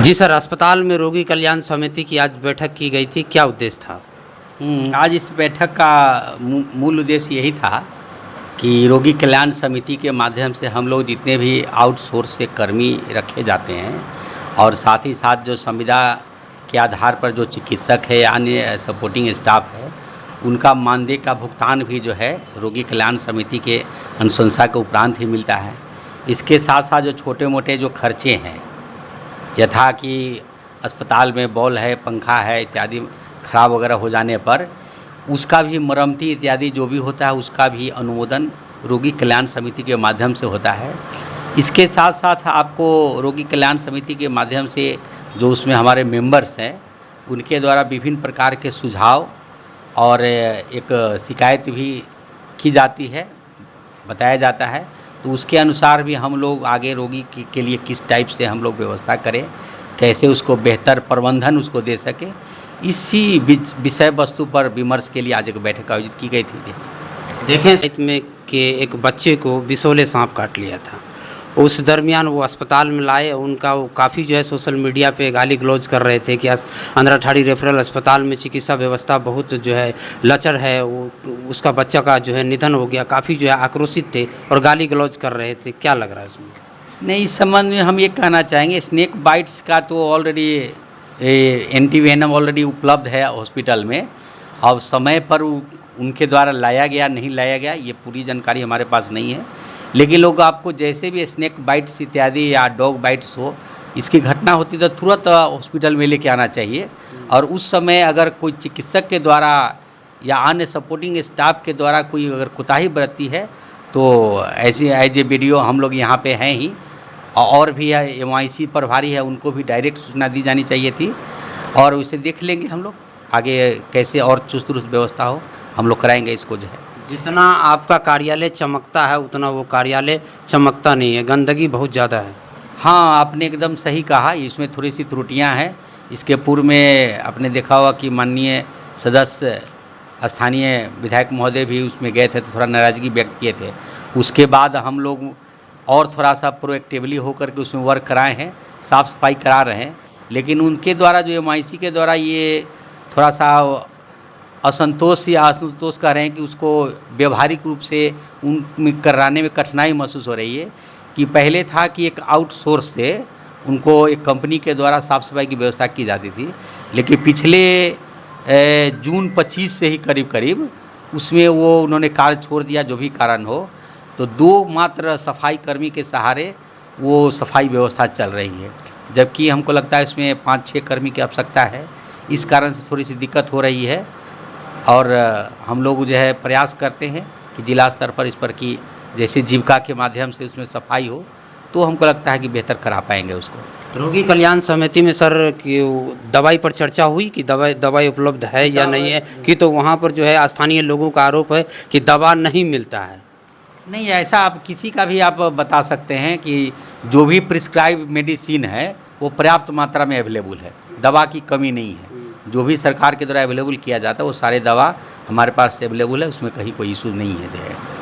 जी sir, अस्पताल में रोगी कल्याण समिति की आज बैठक की गई थी, क्या उद्देश्य था? आज इस बैठक का मूल उद्देश्य यही था कि रोगी कल्याण समिति के माध्यम से हम लोग जितने भी आउटसोर्स से कर्मी रखे जाते हैं और साथ ही साथ जो संविदा के आधार पर जो चिकित्सक है या अन्य सपोर्टिंग स्टाफ है, उनका मानदेय का भुगतान भी जो है रोगी कल्याण समिति के अनुशंसा के उपरांत ही मिलता है। इसके साथ साथ जो छोटे मोटे जो खर्चे हैं, यथा कि अस्पताल में बॉल है, पंखा है इत्यादि खराब वगैरह हो जाने पर उसका भी मरम्मती इत्यादि जो भी होता है उसका भी अनुमोदन रोगी कल्याण समिति के माध्यम से होता है। इसके साथ साथ आपको रोगी कल्याण समिति के माध्यम से जो उसमें हमारे मेंबर्स हैं उनके द्वारा विभिन्न प्रकार के सुझाव और एक शिकायत भी की जाती है, बताया जाता है। तो उसके अनुसार भी हम लोग आगे रोगी के लिए किस टाइप से हम लोग व्यवस्था करें, कैसे उसको बेहतर प्रबंधन उसको दे सके, इसी विषय वस्तु पर विमर्श के लिए आज एक बैठक आयोजित की गई थी। जी देखें, साइट में के एक बच्चे को बिसोले सांप काट लिया था। उस दरमियान वो अस्पताल में लाए, उनका वो काफ़ी जो है सोशल मीडिया पे गाली गलौज कर रहे थे कि अंधराठाड़ी रेफरल अस्पताल में चिकित्सा व्यवस्था बहुत जो है लचर है। वो उसका बच्चा का जो है निधन हो गया, काफ़ी जो है आक्रोशित थे और गाली गलौज कर रहे थे। क्या लग रहा है उसमें? नहीं, इस संबंध में हम ये कहना चाहेंगे, स्नेक बाइट्स का तो ऑलरेडी एंटीवेनम ऑलरेडी उपलब्ध है हॉस्पिटल में। अब समय पर उनके द्वारा लाया गया नहीं लाया गया ये पूरी जानकारी हमारे पास नहीं है, लेकिन लोग आपको जैसे भी स्नेक बाइट्स इत्यादि या डॉग बाइट्स हो, इसकी घटना होती तो तुरंत हॉस्पिटल में लेके आना चाहिए। और उस समय अगर कोई चिकित्सक के द्वारा या अन्य सपोर्टिंग स्टाफ के द्वारा कोई अगर कोताही बरतती है तो ऐसी एज ए वीडियो हम लोग यहाँ पे हैं ही, और भी MIC प्रभारी है उनको भी डायरेक्ट सूचना दी जानी चाहिए थी, और उसे देख लेंगे हम लोग आगे कैसे और चुस्त दुरुस्त व्यवस्था हो, हम लोग कराएंगे इसको जो है। जितना आपका कार्यालय चमकता है उतना वो कार्यालय चमकता नहीं है, गंदगी बहुत ज़्यादा है। हाँ, आपने एकदम सही कहा, इसमें थोड़ी सी त्रुटियां हैं। इसके पूर्व में आपने देखा होगा कि माननीय सदस्य स्थानीय विधायक महोदय भी उसमें गए थे तो थोड़ा नाराज़गी व्यक्त किए थे। उसके बाद हम लोग और थोड़ा सा प्रोएक्टिवली होकर के उसमें वर्क कराए हैं, साफ़ सफाई करा रहे हैं। लेकिन उनके द्वारा जो MIC के द्वारा ये थोड़ा सा असंतोष या असंतोष कह रहे हैं कि उसको व्यवहारिक रूप से उन कराने में कठिनाई महसूस हो रही है। कि पहले था कि एक आउटसोर्स से उनको एक कंपनी के द्वारा साफ़ सफाई की व्यवस्था की जाती थी, लेकिन पिछले जून 25 से ही करीब उसमें वो उन्होंने कार्य छोड़ दिया, जो भी कारण हो। तो 2 मात्र सफाई कर्मी के सहारे वो सफाई व्यवस्था चल रही है, जबकि हमको लगता है इसमें 5-6 कर्मी की आवश्यकता है। इस कारण से थोड़ी सी दिक्कत हो रही है, और हम लोग जो है प्रयास करते हैं कि जिला स्तर पर इस पर की जैसे जीविका के माध्यम से उसमें सफाई हो, तो हमको लगता है कि बेहतर करा पाएंगे उसको। रोगी कल्याण समिति में सर कि दवाई पर चर्चा हुई कि दवाई उपलब्ध है या नहीं है, कि तो वहाँ पर जो है स्थानीय लोगों का आरोप है कि दवा नहीं मिलता है। नहीं, ऐसा आप किसी का भी आप बता सकते हैं कि जो भी प्रिस्क्राइब मेडिसिन है वो पर्याप्त मात्रा में अवेलेबल है, दवा की कमी नहीं है। जो भी सरकार के द्वारा अवेलेबल किया जाता है वो सारे दवा हमारे पास अवेलेबल है, उसमें कहीं कोई इशू नहीं है।